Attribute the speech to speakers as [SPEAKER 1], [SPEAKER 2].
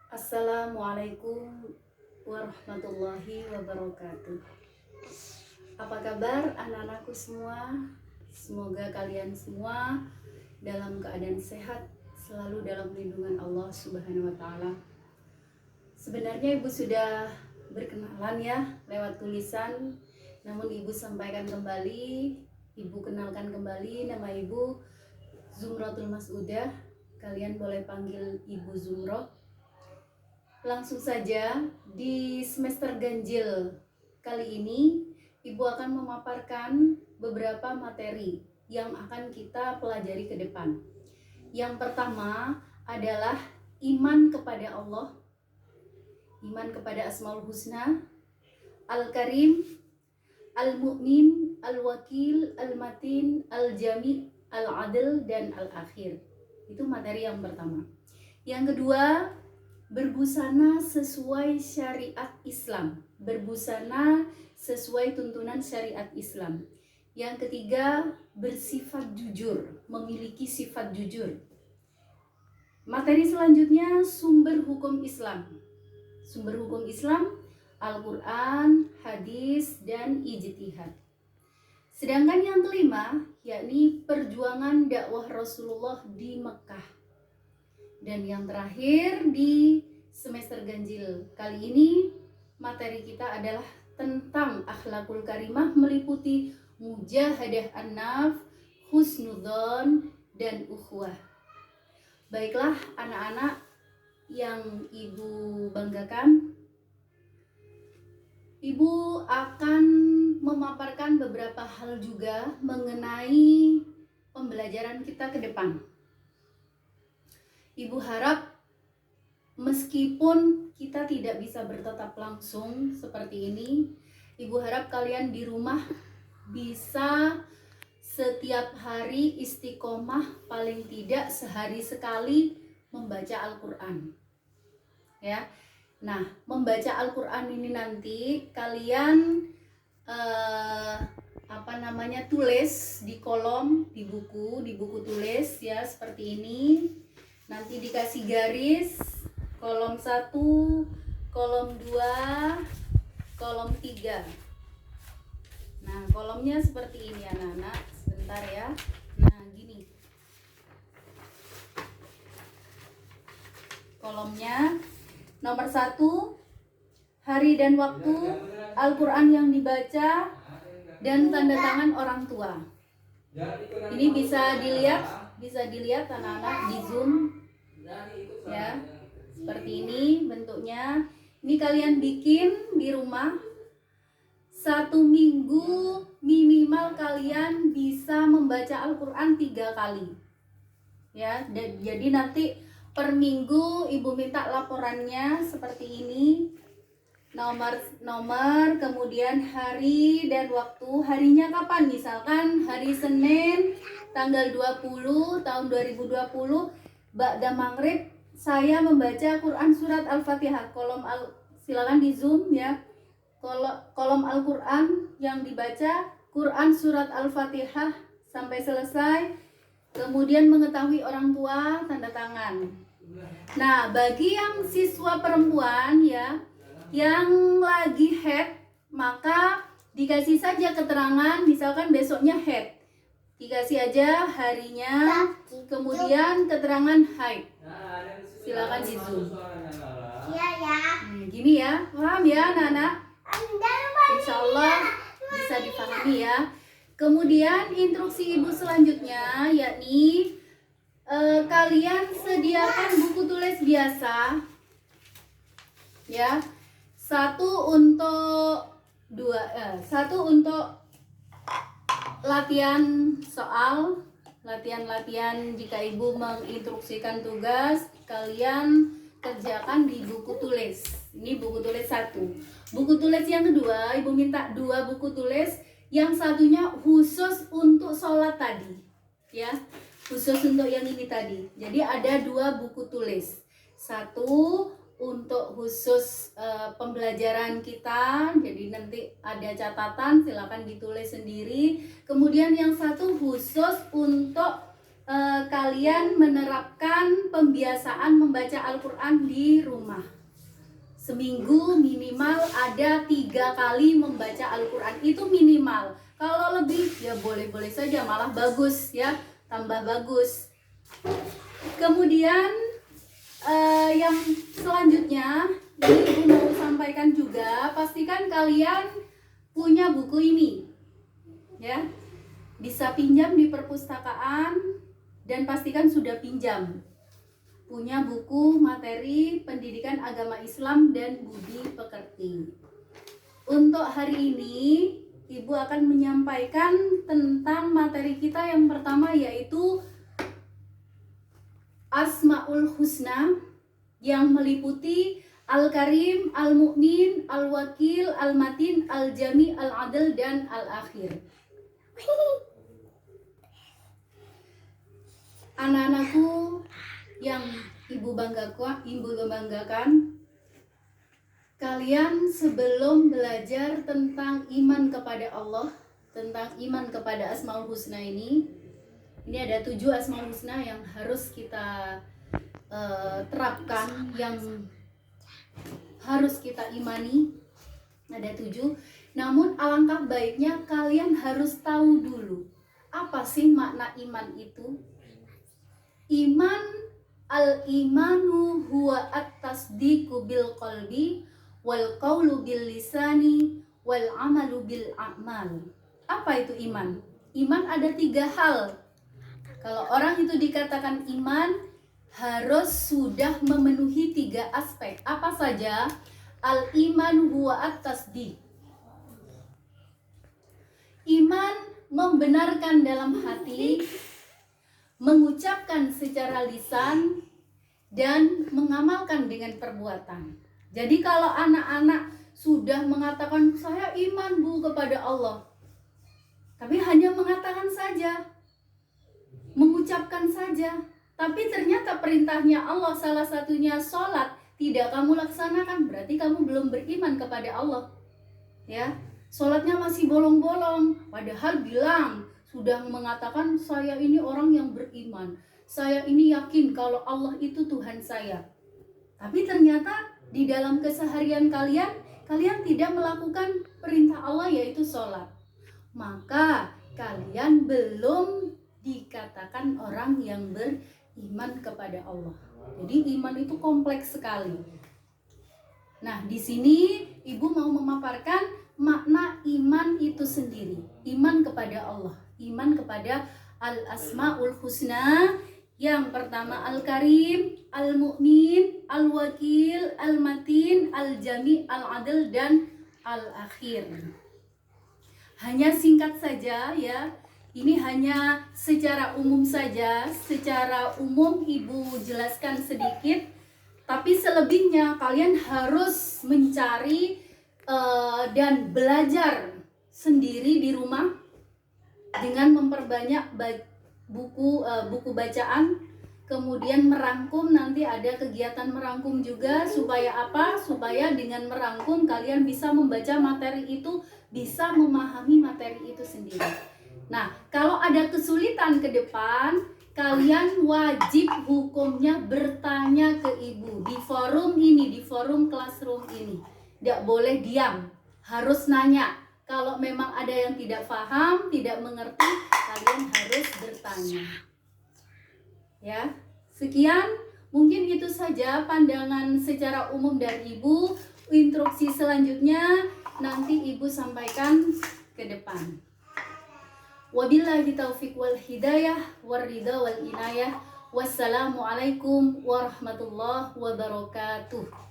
[SPEAKER 1] Assalamualaikum warahmatullahi wabarakatuh. Apa kabar anak-anakku semua? Semoga kalian semua dalam keadaan sehat, selalu dalam lindungan Allah Subhanahu wa taala. Sebenarnya Ibu sudah berkenalan ya lewat tulisan, namun Ibu sampaikan kembali, Ibu kenalkan kembali, nama Ibu Zumratul Mas'udah. Kalian boleh panggil Ibu Zumroh. Langsung saja, di semester ganjil kali ini Ibu akan memaparkan beberapa materi yang akan kita pelajari ke depan. Yang pertama adalah iman kepada Allah, iman kepada Asmaul Husna, Al-Karim, Al-Mu'min, Al-Wakil, Al-Matin, Al-Jami, Al-Adil, dan Al-Akhir. Itu materi yang pertama. Yang kedua, berbusana sesuai syariat Islam, berbusana sesuai tuntunan syariat Islam. Yang ketiga, bersifat jujur, memiliki sifat jujur. Materi selanjutnya, sumber hukum Islam. Sumber hukum Islam, Al-Quran, hadis, dan ijtihad. Sedangkan yang kelima, yakni perjuangan dakwah Rasulullah di Mekah. Dan yang terakhir di semester ganjil kali ini, materi kita adalah tentang akhlakul karimah, meliputi mujahadah an-naf, husnudzon, dan ukhuwah. Baiklah anak-anak yang Ibu banggakan, Ibu akan memaparkan beberapa hal juga mengenai pembelajaran kita ke depan. Ibu harap meskipun kita tidak bisa bertatap langsung seperti ini, Ibu harap kalian di rumah bisa setiap hari istiqomah, paling tidak sehari sekali membaca Al-Quran. Ya. Nah, membaca Al-Quran ini nanti kalian tulis di kolom, di buku tulis ya, seperti ini. Nanti dikasih garis, kolom 1, kolom 2, kolom 3. Nah, kolomnya seperti ini anak-anak. Sebentar ya. Nah, gini. Kolomnya nomor 1, hari dan waktu Al-Quran yang dibaca dan tanda tangan orang tua. Ini bisa dilihat anak-anak di Zoom ya, seperti ini bentuknya. Ini kalian bikin di rumah, 1 minggu minimal kalian bisa membaca Al-Quran 3 kali ya. Jadi nanti per minggu Ibu minta laporannya seperti ini, nomor, kemudian hari dan waktu. Harinya kapan? Misalkan hari Senin tanggal 20 tahun 2020 ba'da maghrib saya membaca Quran surat Al-Fatihah. Silakan di Zoom ya. Kolom Al-Quran yang dibaca Quran surat Al-Fatihah sampai selesai. Kemudian mengetahui orang tua, tanda tangan. Nah, bagi yang siswa perempuan ya, yang lagi head, maka dikasih saja keterangan, misalkan besoknya head, dikasih aja harinya, kemudian keterangan haid. Silakan di Zoom. Iya ya. Gini ya, paham ya anak-anak? Insya Allah bisa dipahami ya. Kemudian instruksi Ibu selanjutnya yakni kalian sediakan buku tulis biasa ya. Satu untuk latihan soal, latihan jika Ibu menginstruksikan tugas, kalian kerjakan di buku tulis. Ini buku tulis 1. Buku tulis yang kedua, Ibu minta 2 buku tulis, yang satunya khusus untuk sholat tadi ya, khusus untuk yang ini tadi. Jadi ada 2 buku tulis, 1 untuk khusus pembelajaran kita, jadi nanti ada catatan, silakan ditulis sendiri. Kemudian yang 1 khusus untuk kalian menerapkan pembiasaan membaca Al-Quran di rumah. Seminggu minimal ada 3 kali membaca Al-Quran, itu minimal. Kalau lebih ya boleh-boleh saja, malah bagus ya, tambah bagus. Kemudian yang selanjutnya ini Ibu mau sampaikan juga, pastikan kalian punya buku ini ya, bisa pinjam di perpustakaan dan pastikan sudah pinjam, punya buku materi pendidikan agama Islam dan budi pekerti. Untuk hari ini Ibu akan menyampaikan tentang materi kita yang pertama, yaitu Asmaul Husna, yang meliputi Al-Karim, Al-Mu'min, Al-Wakil, Al-Matin, Al-Jami, Al-Adil, dan Al-Akhir. Anak-anakku yang Ibu banggakan, kalian sebelum belajar tentang iman kepada Allah, tentang iman kepada Asmaul Husna ini ada 7 Asmaul Husna yang harus kita terapkan, yang harus kita imani. Ada 7. Namun alangkah baiknya kalian harus tahu dulu, apa sih makna iman itu? Iman, al-imanu huwa at-tasdiqu bil qalbi wal qawlu bil lisani wal amalu bil a'mal. Apa itu iman? Iman ada 3 hal. Kalau orang itu dikatakan iman, harus sudah memenuhi 3 aspek. Apa saja? Al-iman huwa at-tasdiq. Iman membenarkan dalam hati, mengucapkan secara lisan, dan mengamalkan dengan perbuatan. Jadi kalau anak-anak sudah mengatakan saya iman Bu kepada Allah, tapi hanya mengatakan saja, mengucapkan saja, tapi ternyata perintahnya Allah salah satunya sholat tidak kamu laksanakan, berarti kamu belum beriman kepada Allah. Ya, sholatnya masih bolong-bolong, padahal bilang sudah mengatakan saya ini orang yang beriman, saya ini yakin kalau Allah itu Tuhan saya. Tapi ternyata di dalam keseharian kalian tidak melakukan perintah Allah, yaitu sholat. Maka kalian belum dikatakan orang yang beriman kepada Allah. Jadi iman itu kompleks sekali. Nah, di sini Ibu mau memaparkan makna iman itu sendiri. Iman kepada Allah, iman kepada Al-Asmaul Husna. Yang pertama Al-Karim, Al-Mu'min, Al-Wakil, Al-Matin, Al-Jami, Al-Adil, dan Al-Akhir. Hanya singkat saja ya, ini hanya secara umum saja, secara umum Ibu jelaskan sedikit. Tapi selebihnya kalian harus mencari dan belajar sendiri di rumah dengan memperbanyak buku bacaan, kemudian merangkum. Nanti ada kegiatan merangkum juga. Supaya apa? Supaya dengan merangkum kalian bisa membaca materi itu, bisa memahami materi itu sendiri. Nah, kalau ada kesulitan ke depan, kalian wajib hukumnya bertanya ke Ibu di forum ini, di forum classroom ini. Tidak boleh diam, harus nanya. Kalau memang ada yang tidak paham, tidak mengerti, kalian harus bertanya. Ya, sekian, mungkin itu saja pandangan secara umum dari Ibu. Instruksi selanjutnya nanti Ibu sampaikan ke depan. Wabillahi taufiq wal hidayah war ridha wal inayah. Wassalamualaikum warahmatullahi wabarakatuh.